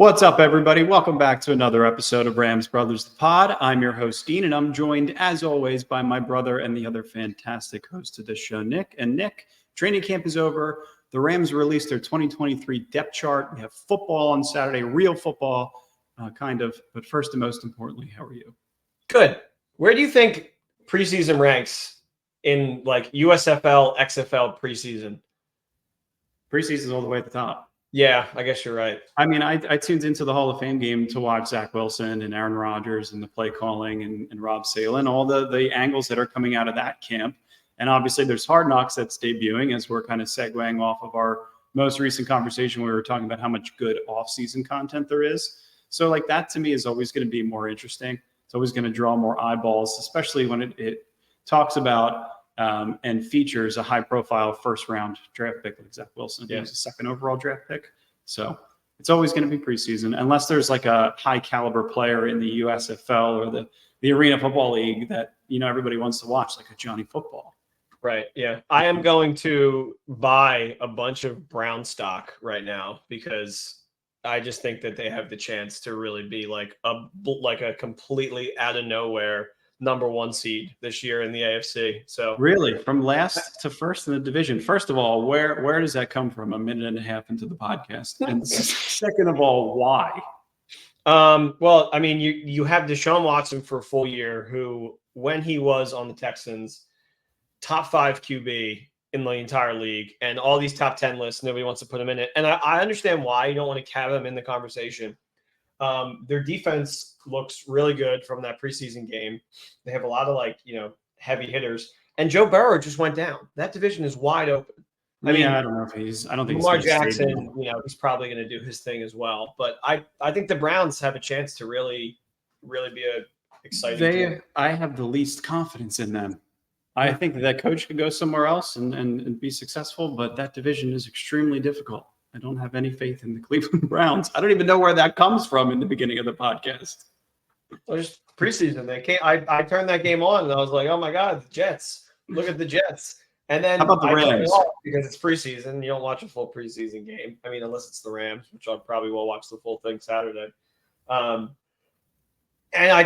What's up, everybody? Welcome back to another episode of Rams Brothers the Pod. I'm your host, Dean, and I'm joined, as always, by my brother and the other fantastic host of this show, Nick. And Nick, training camp is over. The Rams released their 2023 depth chart. We have football on Saturday, real football, kind of. But first and most importantly, how are you? Good. Where do you think preseason ranks in like USFL, XFL preseason? Preseason's all the way at the top. Yeah, I guess you're right. I mean, I tuned into the Hall of Fame game to watch Zach Wilson and Aaron Rodgers and the play calling and Rob Sala and all the angles that are coming out of that camp. And obviously there's Hard Knocks that's debuting as we're kind of segueing off of our most recent conversation where we were talking about how much good off-season content there is. So like that to me is always going to be more interesting. It's always going to draw more eyeballs, especially when it talks about and features a high-profile first-round draft pick like Zach Wilson. He was a second overall draft pick. So it's always going to be preseason, unless there's like a high-caliber player in the USFL or the Arena Football League that, you know, everybody wants to watch, like a Johnny Football. Right, yeah. I am going to buy a bunch of Brown stock right now because I just think that they have the chance to really be like a completely out of nowhere number one seed this year in the AFC. So really, from last to first in the division. First of all, where does that come from? A minute and a half into the podcast, and second of all, why? Well, I mean, you have Deshaun Watson for a full year, who when he was on the Texans, top 5 QB in the entire league, and all these top 10 lists, nobody wants to put him in it, and I understand why you don't want to have him in the conversation. Their defense looks really good from that preseason game. They have a lot of heavy hitters, and Joe Burrow just went down. That division is wide open. I mean, I don't know if I don't think Lamar Jackson, he's probably going to do his thing as well. But I think the Browns have a chance to really, really be a exciting team. I have the least confidence in them. I think that coach could go somewhere else and be successful, but that division is extremely difficult. I don't have any faith in the Cleveland Browns. I don't even know where that comes from in the beginning of the podcast. Well, just preseason. I turned that game on and I was like, oh my God, the Jets. Look at the Jets. And then how about the Rams? Because it's preseason. You don't watch a full preseason game. I mean, unless it's the Rams, which I probably will watch the full thing Saturday. And I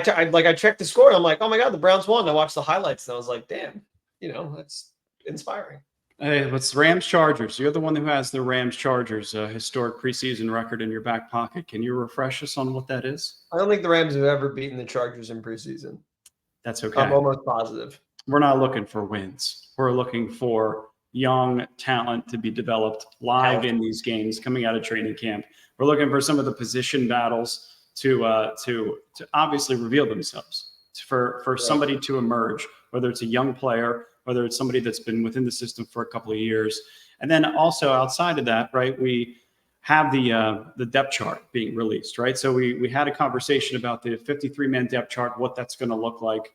checked the score and I'm like, oh my God, the Browns won. I watched the highlights and I was like, damn, that's inspiring. Hey, it's Rams-Chargers. You're the one who has the Rams-Chargers historic preseason record in your back pocket. Can you refresh us on what that is? I don't think the Rams have ever beaten the Chargers in preseason. That's okay. I'm almost positive. We're not looking for wins. We're looking for young talent to be developed live in these games coming out of training camp. We're looking for some of the position battles to obviously reveal themselves, for somebody to emerge, whether it's a young player, whether it's somebody that's been within the system for a couple of years. And then also outside of that, right, we have the depth chart being released, right? So we had a conversation about the 53-man depth chart, what that's going to look like,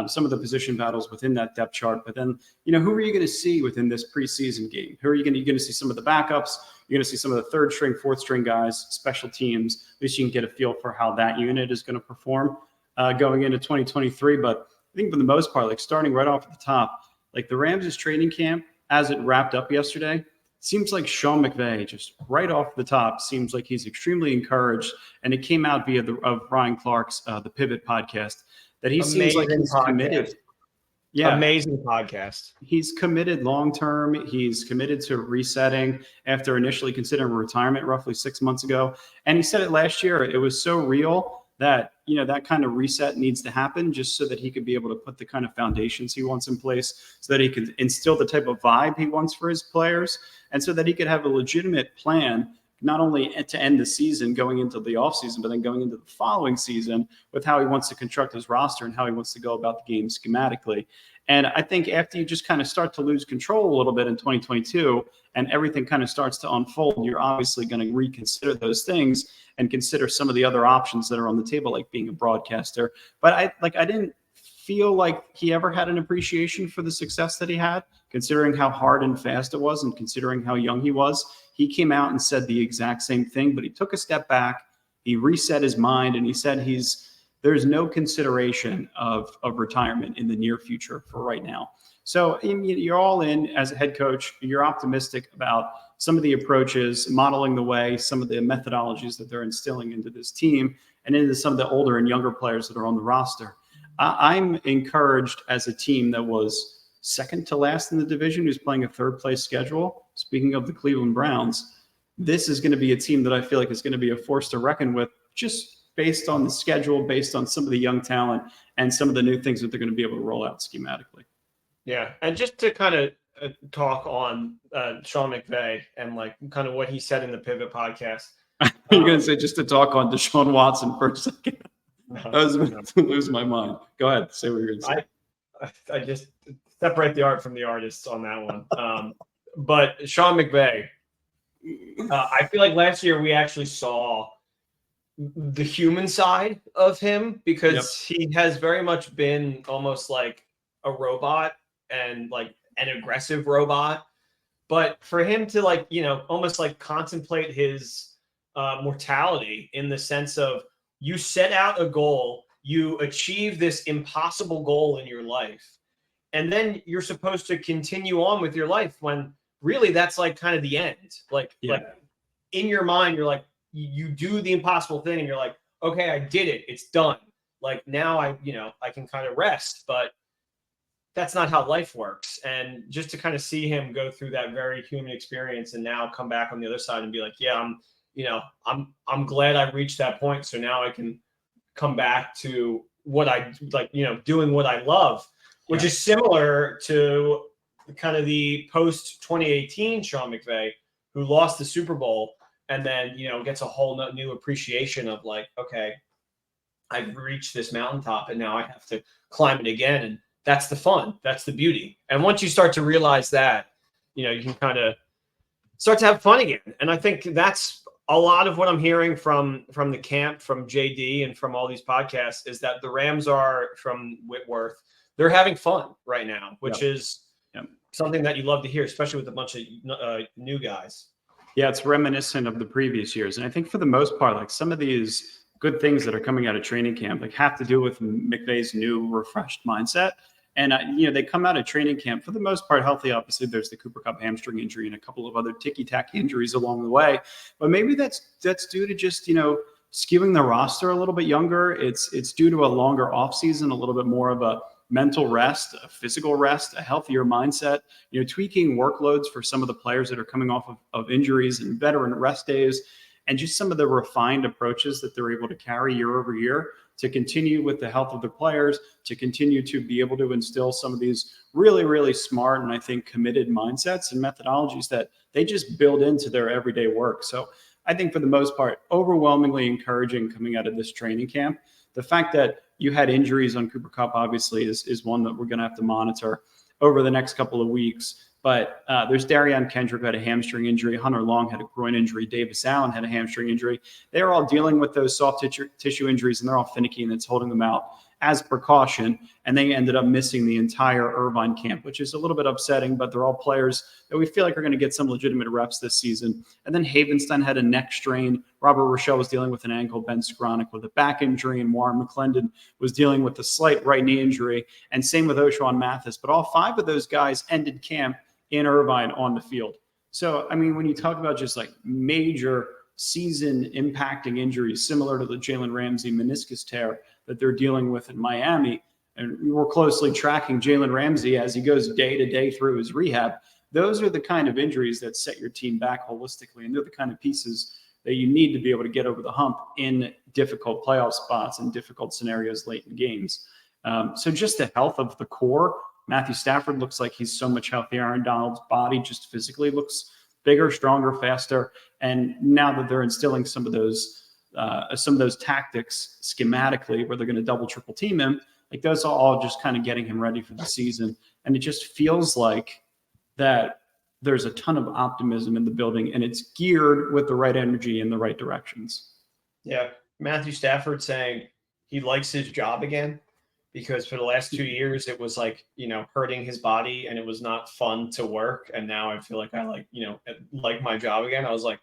some of the position battles within that depth chart. But then, who are you going to see within this preseason game? Who are you going to see? Some of the backups. You're going to see some of the third string, fourth string guys, special teams. At least you can get a feel for how that unit is going to perform going into 2023. But I think for the most part, like starting right off at the top, like the Rams' training camp, as it wrapped up yesterday, seems like Sean McVay, just right off the top, seems like he's extremely encouraged. And it came out via of Ryan Clark's The Pivot podcast that he seems like he's committed. Yeah. Amazing podcast. He's committed long-term. He's committed to resetting after initially considering retirement roughly 6 months ago. And he said it last year. It was so real that, that kind of reset needs to happen just so that he could be able to put the kind of foundations he wants in place so that he can instill the type of vibe he wants for his players and so that he could have a legitimate plan, not only to end the season going into the offseason, but then going into the following season with how he wants to construct his roster and how he wants to go about the game schematically. And I think after you just kind of start to lose control a little bit in 2022 and everything kind of starts to unfold, you're obviously going to reconsider those things and consider some of the other options that are on the table, like being a broadcaster. But I didn't feel like he ever had an appreciation for the success that he had, considering how hard and fast it was and considering how young he was. He came out and said the exact same thing, but he took a step back. He reset his mind and he said there's no consideration of retirement in the near future for right now. So you're all in as a head coach. You're optimistic about some of the approaches, modeling the way, some of the methodologies that they're instilling into this team and into some of the older and younger players that are on the roster. I'm encouraged as a team that was second to last in the division, who's playing a third place schedule. Speaking of the Cleveland Browns, this is going to be a team that I feel like is going to be a force to reckon with, just based on the schedule, based on some of the young talent and some of the new things that they're going to be able to roll out schematically. Yeah. And just to kind of talk on Sean McVay and like kind of what he said in the Pivot podcast. You're going to say just to talk on Deshaun Watson for a second. I was about to lose my mind. Go ahead. Say what you're going to say. I just separate the art from the artist on that one. But Sean McVay, I feel like last year we actually saw the human side of him because he has very much been almost like a robot and like an aggressive robot. But for him to like, almost like contemplate his mortality in the sense of you set out a goal, you achieve this impossible goal in your life, and then you're supposed to continue on with your life when really that's like kind of the end. Like in your mind, you're like, you do the impossible thing and you're like, okay, I did it. It's done. Like now I can kind of rest, but that's not how life works. And just to kind of see him go through that very human experience and now come back on the other side and be like, yeah, I'm glad I reached that point. So now I can come back to what I like, doing what I love, which is similar to kind of the post 2018 Sean McVay, who lost the Super Bowl and then, gets a whole new appreciation of like, okay, I've reached this mountaintop and now I have to climb it again. And that's the fun. That's the beauty. And once you start to realize that, you can kind of start to have fun again. And I think that's a lot of what I'm hearing from the camp, from JD and from all these podcasts is that the Rams are, from Whitworth, they're having fun right now, which is something that you love to hear, especially with a bunch of new guys. Yeah, it's reminiscent of the previous years. And I think for the most part, like some of these good things that are coming out of training camp, like have to do with McVay's new refreshed mindset. And, they come out of training camp for the most part healthy. Obviously, there's the Cooper Kupp hamstring injury and a couple of other ticky-tacky injuries along the way. But maybe that's due to just, skewing the roster a little bit younger. It's due to a longer offseason, a little bit more of a mental rest, a physical rest, a healthier mindset, tweaking workloads for some of the players that are coming off of injuries and veteran rest days, and just some of the refined approaches that they're able to carry year over year to continue with the health of the players, to continue to be able to instill some of these really, really smart and I think committed mindsets and methodologies that they just build into their everyday work. So I think for the most part, overwhelmingly encouraging coming out of this training camp. The fact that you had injuries on Cooper Kupp obviously is one that we're going to have to monitor over the next couple of weeks. But there's Darian Kendrick who had a hamstring injury. Hunter Long had a groin injury. Davis Allen had a hamstring injury. They're all dealing with those soft tissue injuries, and they're all finicky, and it's holding them out as precaution. And they ended up missing the entire Irvine camp, which is a little bit upsetting, but they're all players that we feel like are going to get some legitimate reps this season. And then Havenstein had a neck strain. Robert Rochelle was dealing with an ankle. Ben Skronik with a back injury. And Warren McClendon was dealing with a slight right knee injury. And same with O'Shawn Mathis. But all five of those guys ended camp in Irvine on the field. So, I mean, when you talk about just like major season impacting injuries, similar to the Jalen Ramsey meniscus tear that they're dealing with in Miami, and we're closely tracking Jalen Ramsey as he goes day to day through his rehab, those are the kind of injuries that set your team back holistically. And they're the kind of pieces that you need to be able to get over the hump in difficult playoff spots and difficult scenarios late in games. So just the health of the core. Matthew Stafford looks like he's so much healthier. Aaron Donald's body just physically looks bigger, stronger, faster. And now that they're instilling some of those tactics schematically where they're going to double, triple team him, like those are all just kind of getting him ready for the season. And it just feels like that there's a ton of optimism in the building, and it's geared with the right energy in the right directions. Yeah. Matthew Stafford saying he likes his job again, because for the last 2 years, it was like, hurting his body and it was not fun to work. And now I feel like I like my job again. I was like,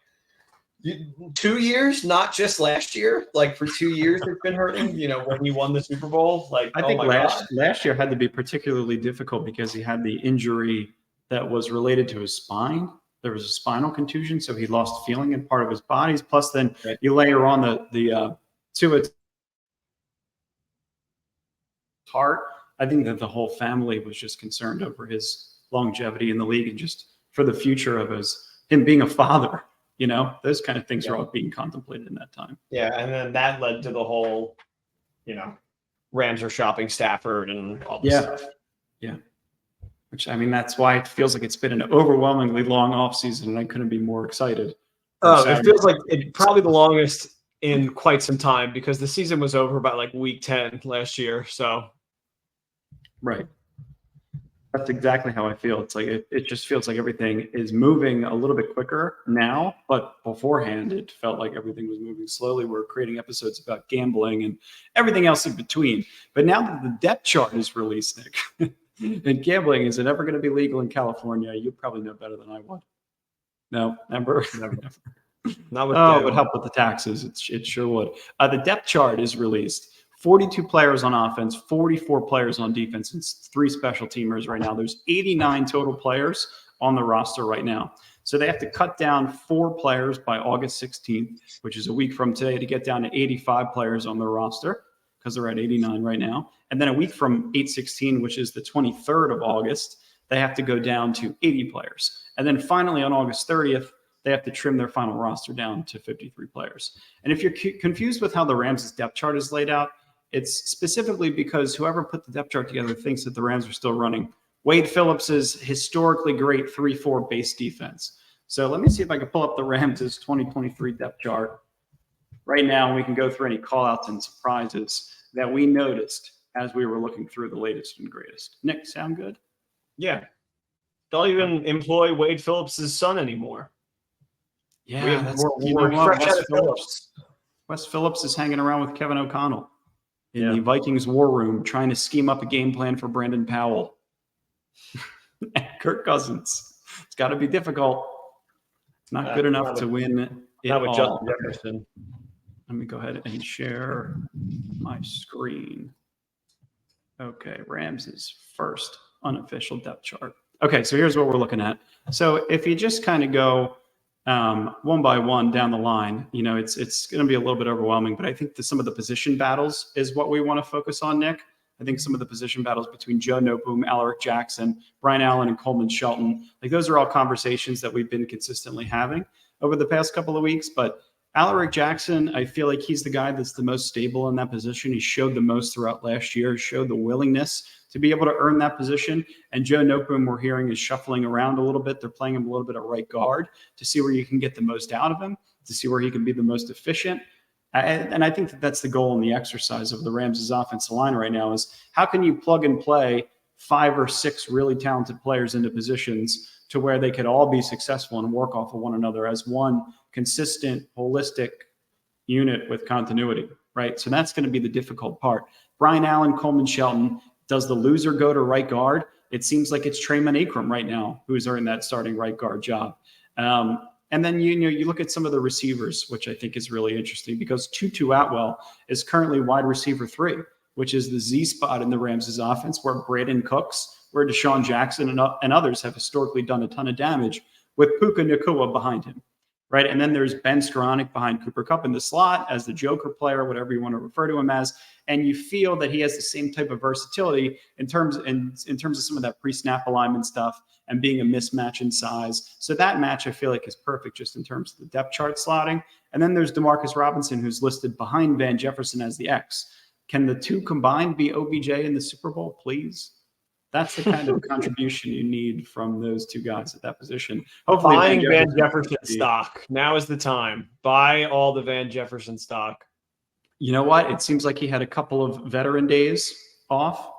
2 years, not just last year. Like for 2 years, it's been hurting, when he won the Super Bowl. Like, I think last year had to be particularly difficult because he had the injury that was related to his spine. there was a spinal contusion, so he lost feeling in part of his body. Plus, then Right. you layer on the Tua heart. I think that the whole family was just concerned over his longevity in the league and just for the future of him being a father. You know, those kind of things are all being contemplated in that time. Yeah, and then that led to the whole, Rams are shopping Stafford and all this stuff. Yeah. Which, I mean, that's why it feels like it's been an overwhelmingly long offseason, and I couldn't be more excited. It feels like it's probably the longest in quite some time because the season was over by like week 10 last year. So, right. That's exactly how I feel. It's like it just feels like everything is moving a little bit quicker now, but beforehand it felt like everything was moving slowly. We're creating episodes about gambling and everything else in between. But now that the depth chart is released, Nick, and gambling, is it ever going to be legal in California? You probably know better than I would. No, never. not with it would help with the taxes. It sure would. The depth chart is released. 42 players on offense, 44 players on defense, and 3 special teamers right now. There's 89 total players on the roster right now. So they have to cut down 4 players by August 16th, which is a week from today, to get down to 85 players on their roster because they're at 89 right now. And then a week from 8/16, which is the 23rd of August, they have to go down to 80 players. And then finally on August 30th, they have to trim their final roster down to 53 players. And if you're confused with how the Rams' depth chart is laid out, it's specifically because whoever put the depth chart together thinks that the Rams are still running Wade Phillips's historically great 3-4 base defense. So let me see if I can pull up the Rams' 2023 depth chart right now, and we can go through any callouts and surprises that we noticed as we were looking through the latest and greatest. Nick, sound good? Yeah. Don't even employ Wade Phillips' son anymore. Yeah, we're fresh out of Phillips. Wes Phillips is hanging around with Kevin O'Connell in the Vikings war room, trying to scheme up a game plan for Brandon Powell and Kirk Cousins. It's got to be difficult. It's not good enough to win it not with all. Justin Jefferson. Let me go ahead and share my screen. Okay, Rams' first unofficial depth chart. Okay, so here's what we're looking at. So if you just kind of go one by one down the line, it's going to be a little bit overwhelming, but I think some of the position battles is what we want to focus on, Nick. I think some of the position battles between Joe Noteboom, Alaric Jackson, Brian Allen, and Coleman Shelton, like those are all conversations that we've been consistently having over the past couple of weeks. But Alaric Jackson, I feel like he's the guy that's the most stable in that position. He showed the most throughout last year, showed the willingness to be able to earn that position. And Joe Noteboom, we're hearing, is shuffling around a little bit. They're playing him a little bit at right guard to see where you can get the most out of him, to see where he can be the most efficient. And I think that's the goal in the exercise of the Rams' offensive line right now is how can you plug and play 5 or 6 really talented players into positions to where they could all be successful and work off of one another as one consistent, holistic unit with continuity, right? So that's going to be the difficult part. Brian Allen, Coleman Shelton, does the loser go to right guard? It seems like it's Trayman Akram right now who's earned that starting right guard job. And then, you look at some of the receivers, which I think is really interesting because Tutu Atwell is currently wide receiver 3, which is the Z spot in the Rams' offense where Brandon Cooks, where Deshaun Jackson and others have historically done a ton of damage with Puka Nacua behind him, right? And then there's Ben Skoranek behind Cooper Kupp in the slot as the joker player, whatever you want to refer to him as. And you feel that he has the same type of versatility in terms of some of that pre-snap alignment stuff and being a mismatch in size. So that match I feel like is perfect just in terms of the depth chart slotting. And then there's Demarcus Robinson, who's listed behind Van Jefferson as the X. Can the two combined be OBJ in the Super Bowl, please? That's the kind of contribution you need from those two guys at that position. Hopefully, buying Van Jefferson stock. Now is the time. Buy all the Van Jefferson stock. You know what? It seems like he had a couple of veteran days off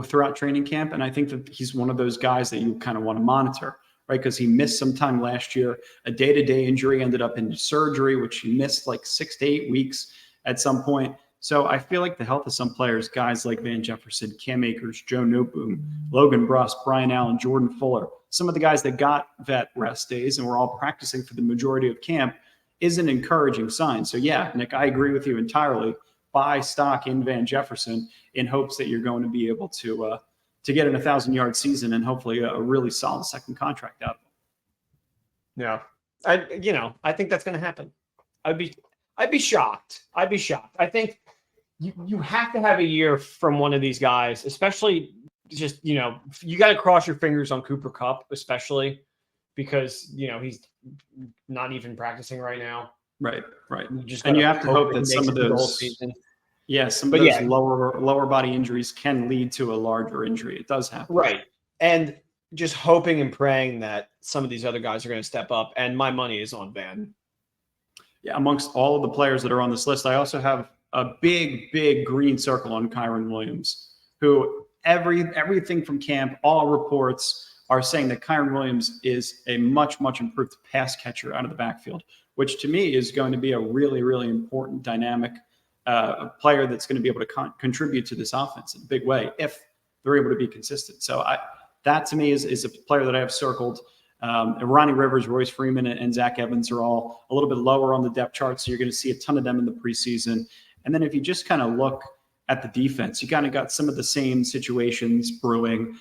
throughout training camp, and I think that he's one of those guys that you kind of want to monitor, right? Because he missed some time last year. A day-to-day injury ended up in surgery, which he missed like 6 to 8 weeks at some point. So I feel like the health of some players, guys like Van Jefferson, Cam Akers, Joe Noteboom, Logan Bruss, Brian Allen, Jordan Fuller, some of the guys that got vet rest days and were all practicing for the majority of camp is an encouraging sign. So yeah, Nick, I agree with you entirely. Buy stock in Van Jefferson in hopes that you're going to be able to get an 1,000-yard season and hopefully a really solid second contract out of him. Yeah. I think that's going to happen. I'd be shocked. I'd be shocked. I think you have to have a year from one of these guys, especially just, you got to cross your fingers on Cooper Kupp, especially because, he's not even practicing right now. Right. You just And got you have to hope he that some makes of it through the whole those, season. some But of those yeah. lower body injuries can lead to a larger injury. It does happen. Right. And just hoping and praying that some of these other guys are going to step up. And my money is on Van. Yeah, amongst all of the players that are on this list, I also have a big green circle on Kyron Williams, who everything from camp, all reports are saying that Kyron Williams is a much improved pass catcher out of the backfield, which to me is going to be a really important dynamic player that's going to be able to contribute to this offense in a big way if they're able to be consistent. So that to me is a player that I have circled. Ronnie Rivers, Royce Freeman, and Zach Evans are all a little bit lower on the depth chart, so you're going to see a ton of them in the preseason. And then if you just kind of look at the defense, you kind of got some of the same situations brewing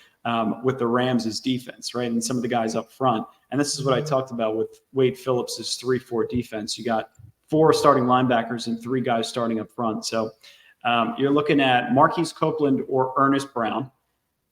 with the Rams' defense, right? And some of the guys up front. And this is what I talked about with Wade Phillips' 3-4 defense. You got 4 starting linebackers and 3 guys starting up front. So you're looking at Marquise Copeland or Ernest Brown,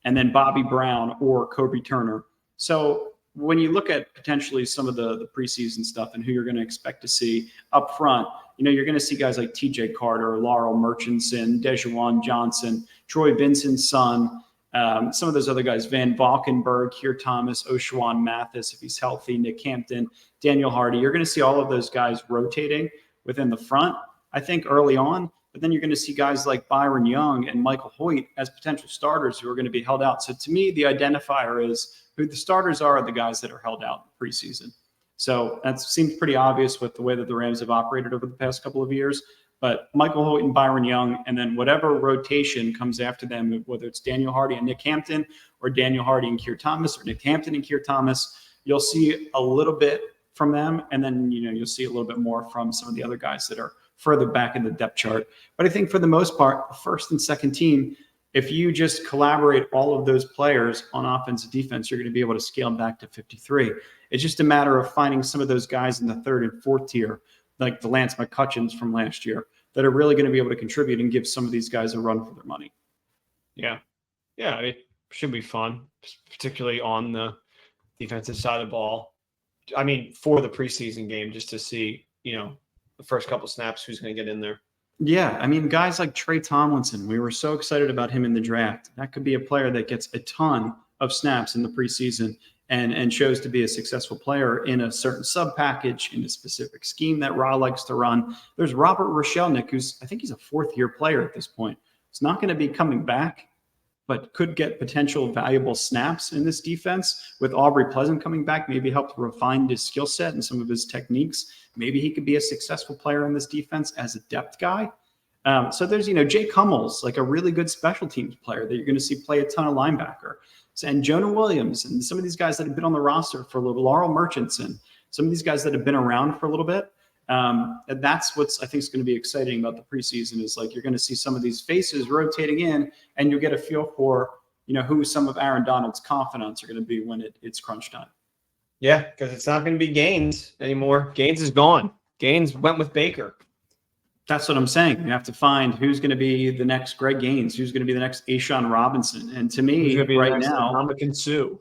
and then Bobby Brown or Kobe Turner. So when you look at potentially some of the preseason stuff and who you're going to expect to see up front, you're going to see guys like TJ Carter, Laurel Murchison, Dejuan Johnson, Troy Vinson's son, some of those other guys, Van Valkenburg, Keir Thomas, Oshawan Mathis, if he's healthy, Nick Hampton, Daniel Hardy. You're going to see all of those guys rotating within the front, I think, early on. But then you're going to see guys like Byron Young and Michael Hoyt as potential starters who are going to be held out. So to me, the identifier is who the starters are the guys that are held out in preseason. So that seems pretty obvious with the way that the Rams have operated over the past couple of years. But Michael Hoyt and Byron Young, and then whatever rotation comes after them, whether it's Daniel Hardy and Nick Hampton, or Daniel Hardy and Keir Thomas, or Nick Hampton and Keir Thomas, you'll see a little bit from them. And then, you'll see a little bit more from some of the other guys that are further back in the depth chart. But I think for the most part, the first and second team, if you just collaborate all of those players on offense and defense, you're going to be able to scale back to 53. It's just a matter of finding some of those guys in the third and fourth tier, like the Lance McCutcheons from last year, that are really going to be able to contribute and give some of these guys a run for their money. Yeah. Yeah, it should be fun, particularly on the defensive side of the ball. I mean, for the preseason game, just to see, the first couple snaps, who's going to get in there. Yeah, I mean, guys like Trey Tomlinson, we were so excited about him in the draft. That could be a player that gets a ton of snaps in the preseason and shows to be a successful player in a certain sub package, in a specific scheme that Ra likes to run. There's Robert Rochelnick, I think he's a 4th-year player at this point. He's not going to be coming back, but could get potential valuable snaps in this defense. With Aubrey Pleasant coming back, maybe help to refine his skill set and some of his techniques. Maybe he could be a successful player in this defense as a depth guy. So there's, Jake Hummels, like a really good special teams player that you're going to see play a ton of linebacker. And Jonah Williams and some of these guys that have been on the roster for a little, Laurel Murchison, some of these guys that have been around for a little bit. And that's what's I think is going to be exciting about the preseason is like you're going to see some of these faces rotating in, and you'll get a feel for who some of Aaron Donald's confidants are going to be when it's crunch time. Yeah, because it's not going to be Gaines anymore. Gaines is gone. Gaines went with Baker. That's what I'm saying. You have to find who's going to be the next Greg Gaines, who's going to be the next Ashawn Robinson, and to me right now, Ndamukong Suh.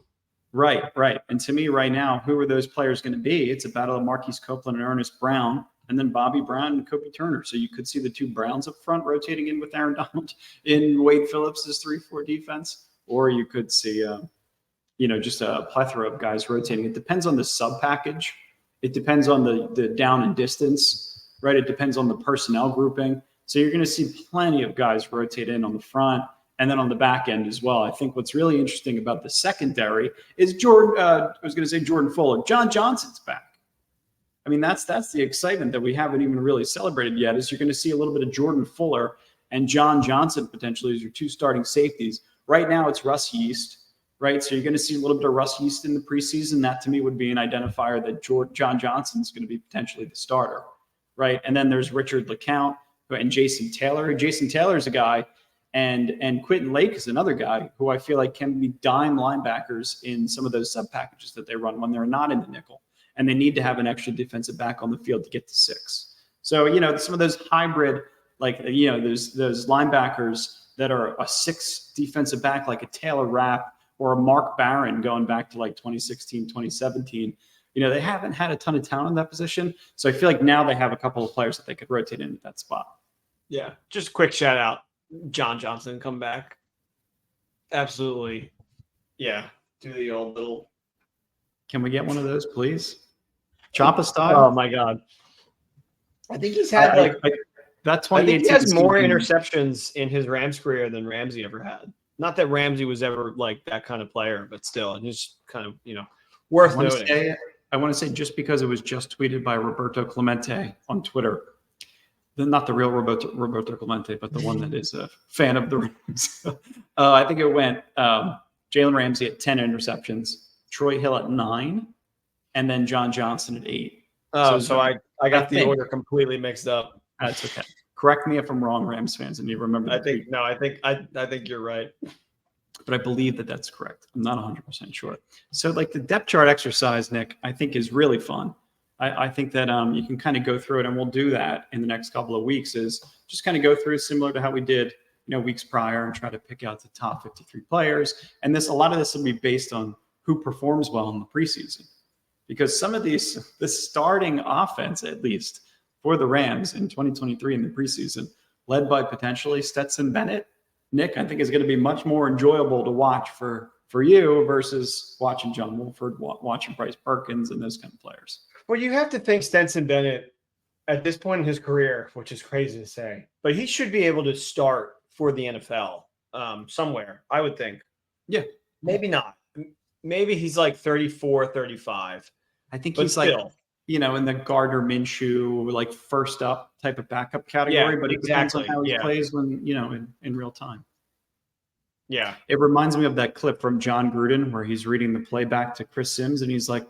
Right. And to me right now, who are those players going to be? It's a battle of Marquise Copeland and Ernest Brown, and then Bobby Brown and Kobe Turner. So you could see the 2 Browns up front rotating in with Aaron Donald in Wade Phillips' 3-4 defense, or you could see, just a plethora of guys rotating. It depends on the sub package. It depends on the down and distance, right? It depends on the personnel grouping. So you're going to see plenty of guys rotate in on the front. And then on the back end as well. I think what's really interesting about the secondary is Jordan Fuller. John Johnson's back. I mean, that's the excitement that we haven't even really celebrated yet is you're going to see a little bit of Jordan Fuller and John Johnson potentially as your 2 starting safeties. Right now it's Russ Yeast, right? So you're going to see a little bit of Russ Yeast in the preseason. That to me would be an identifier that John Johnson is going to be potentially the starter, right? And then there's Richard LeCount and Jason Taylor. Jason Taylor is a guy and Quentin Lake is another guy who I feel like can be dime linebackers in some of those sub packages that they run when they're not in the nickel. and they need to have an extra defensive back on the field to get to 6. So, some of those hybrid, those linebackers that are a 6 defensive back, like a Taylor Rapp or a Mark Barron going back to like 2016, 2017, they haven't had a ton of talent in that position. So I feel like now they have a couple of players that they could rotate into that spot. Yeah. Just a quick shout out. John Johnson come back. Absolutely. Yeah. Do the old little. Can we get one of those, please? Choppa style? Oh my God. I think he's had that 2018 I think he has more season. interceptions in his Rams career than Ramsey ever had. Not that Ramsey was ever like that kind of player, but still, and he's kind of, worth noting. I want to say just because it was just tweeted by Roberto Clemente on Twitter, not the real Roberto Clemente, but the one that is a fan of the Rams. I think it went Jalen Ramsey at 10 interceptions, Troy Hill at 9, and then John Johnson at 8. Oh, so I got the order completely mixed up. That's okay. Correct me if I'm wrong, Rams fans, and you remember. I think you're right. But I believe that that's correct. I'm not 100% sure. So like the depth chart exercise, Nick, I think is really fun. I think that you can kind of go through it, and we'll do that in the next couple of weeks, is just kind of go through similar to how we did, weeks prior, and try to pick out the top 53 players. And a lot of this will be based on who performs well in the preseason, because some of the starting offense, at least for the Rams in 2023 in the preseason, led by potentially Stetson Bennett, Nick, I think is going to be much more enjoyable to watch for you versus watching John Wolford, watching Bryce Perkins, and those kind of players. Well, you have to think Stetson Bennett at this point in his career, which is crazy to say, but he should be able to start for the NFL somewhere, I would think. Yeah. Maybe not. Maybe he's like 34, 35. I think he's still, in the Gardner Minshew, like first up type of backup category, but it depends on how he plays when, in real time. Yeah. It reminds me of that clip from John Gruden where he's reading the playback to Chris Sims and he's like,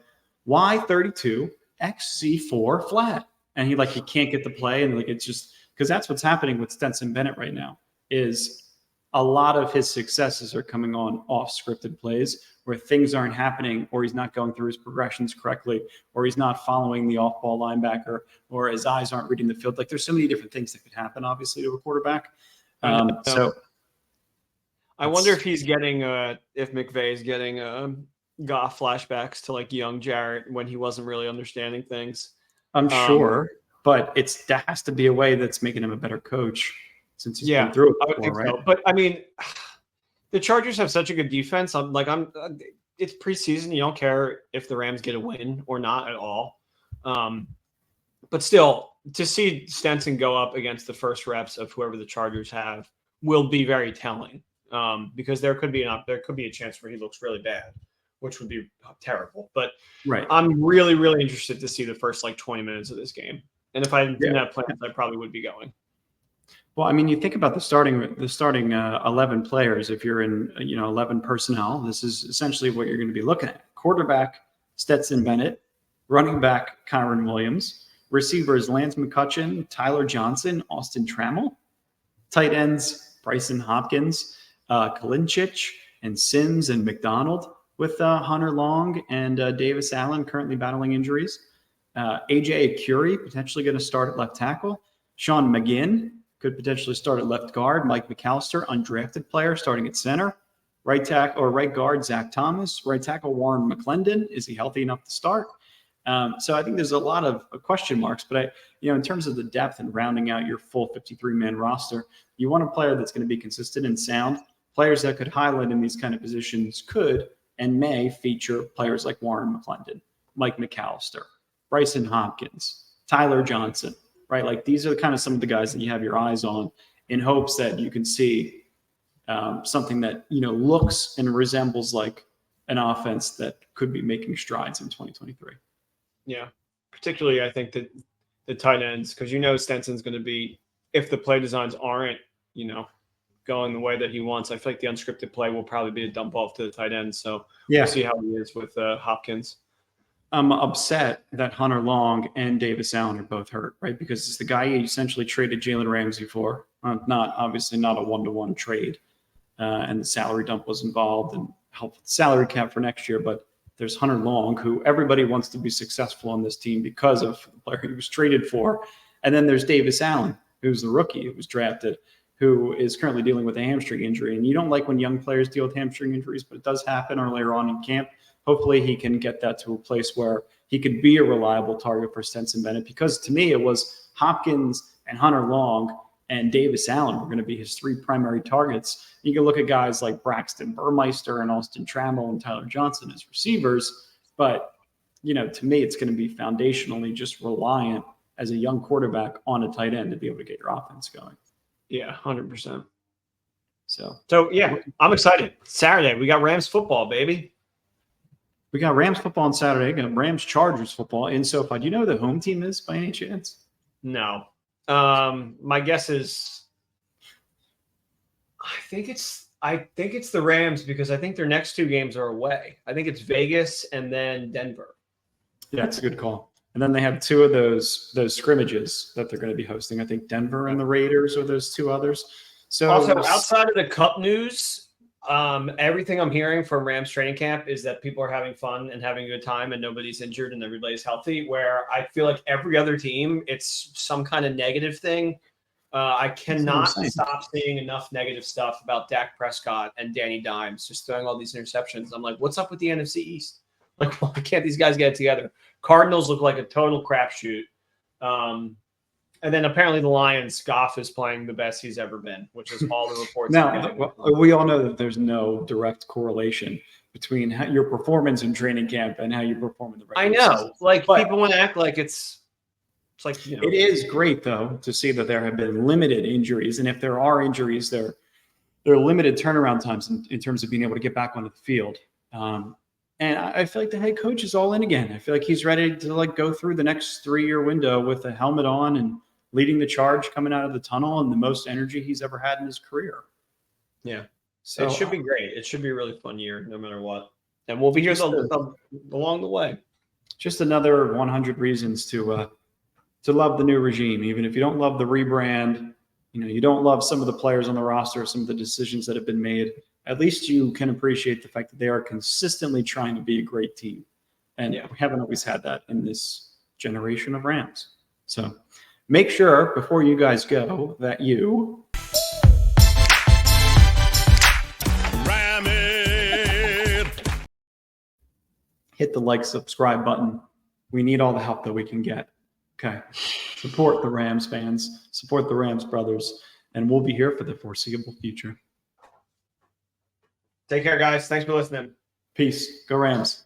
Y32 XC4 flat. And he can't get the play. And it's just because that's what's happening with Stetson Bennett right now, is a lot of his successes are coming on off scripted plays where things aren't happening, or he's not going through his progressions correctly, or he's not following the off ball linebacker, or his eyes aren't reading the field. There's so many different things that could happen, obviously, to a quarterback. So I wonder if he's getting, if McVay is getting Goff flashbacks to young Jarrett when he wasn't really understanding things. I'm sure, but there has to be a way that's making him a better coach since he's been through it before, right? So. But I mean, the Chargers have such a good defense. It's preseason. You don't care if the Rams get a win or not at all. But still, to see Stenson go up against the first reps of whoever the Chargers have will be very telling. Because there could be a chance where he looks really bad, which would be terrible. But I'm really, really interested to see the first 20 minutes of this game. And if I didn't have plans, I probably would be going. Well, I mean, you think about the starting 11 players. If you're in 11 personnel, this is essentially what you're going to be looking at: quarterback Stetson Bennett, running back Kyron Williams, receivers Lance McCutcheon, Tyler Johnson, Austin Trammell, tight ends Bryson Hopkins, Kalinchich, and Sims and McDonald, with Hunter Long and Davis Allen currently battling injuries. AJ Curie potentially going to start at left tackle. Sean McGinn could potentially start at left guard. Mike McAllister, undrafted player, starting at center. Right guard Zach Thomas. Right tackle Warren McClendon. Is he healthy enough to start? So I think there's a lot of question marks. But in terms of the depth and rounding out your full 53-man roster, you want a player that's going to be consistent and sound. Players that could highlight in these kind of positions could and may feature players like Warren McClendon, Mike McAllister, Bryson Hopkins, Tyler Johnson, right? These are kind of some of the guys that you have your eyes on in hopes that you can see something that, looks and resembles like an offense that could be making strides in 2023. Yeah. Particularly, I think that the tight ends, because Stenson's going to be, if the play designs aren't, going the way that he wants, I feel like the unscripted play will probably be a dump off to the tight end. So we'll see how he is with Hopkins. I'm upset that Hunter Long and Davis Allen are both hurt, right? Because it's the guy you essentially traded Jalen Ramsey for. Obviously not a one-to-one trade. And the salary dump was involved and helped with the salary cap for next year. But There's Hunter Long, who everybody wants to be successful on this team because of the player he was traded for. And then there's Davis Allen, who's the rookie who was drafted, who is currently dealing with a hamstring injury. And you don't like when young players deal with hamstring injuries, but it does happen earlier on in camp. Hopefully he can get that to a place where he could be a reliable target for Stetson Bennett, because to me it was Hopkins and Hunter Long and Davis Allen were going to be his 3 primary targets. You can look at guys like Braxton Burmeister and Austin Trammell and Tyler Johnson as receivers, but to me it's going to be foundationally just reliant as a young quarterback on a tight end to be able to get your offense going. Yeah, 100%. So yeah, I'm excited. Saturday, we got Rams football, baby. We got Rams football on Saturday. We got Rams Chargers football in SoFi. Do you know who the home team is by any chance? No. My guess is I think it's the Rams, because I think their next 2 games are away. I think it's Vegas and then Denver. Yeah, it's a good call. And then they have 2 of those scrimmages that they're going to be hosting. I think Denver and the Raiders are those 2 others. So also, outside of the Cup news, everything I'm hearing from Rams training camp is that people are having fun and having a good time and nobody's injured and everybody's healthy, where I feel like every other team, it's some kind of negative thing. I cannot stop seeing enough negative stuff about Dak Prescott and Danny Dimes just throwing all these interceptions. I'm like, what's up with the NFC East? Like, why can't these guys get it together? Cardinals look like a total crapshoot. And then apparently the Lions, Goff is playing the best he's ever been, which is all the reports. Now, we all know that there's no direct correlation between your performance in training camp and how you perform in the regular season. Like, people want to act like it's like, It is great, though, to see that there have been limited injuries. And if there are injuries, there are limited turnaround times in terms of being able to get back onto the field. And I feel like the head coach is all in again. I feel like he's ready to go through the next 3-year window with a helmet on and leading the charge coming out of the tunnel, and the most energy he's ever had in his career. Yeah. So it should be great. It should be a really fun year, no matter what. And we'll be here along the way. Just another 100 reasons to love the new regime, even if you don't love the rebrand, you don't love some of the players on the roster, some of the decisions that have been made. At least you can appreciate the fact that they are consistently trying to be a great team. And we haven't always had that in this generation of Rams. So make sure before you guys go that you ram it. Hit the like, subscribe button. We need all the help that we can get. Okay. Support the Rams fans, support the Rams brothers, and we'll be here for the foreseeable future. Take care, guys. Thanks for listening. Peace. Go Rams.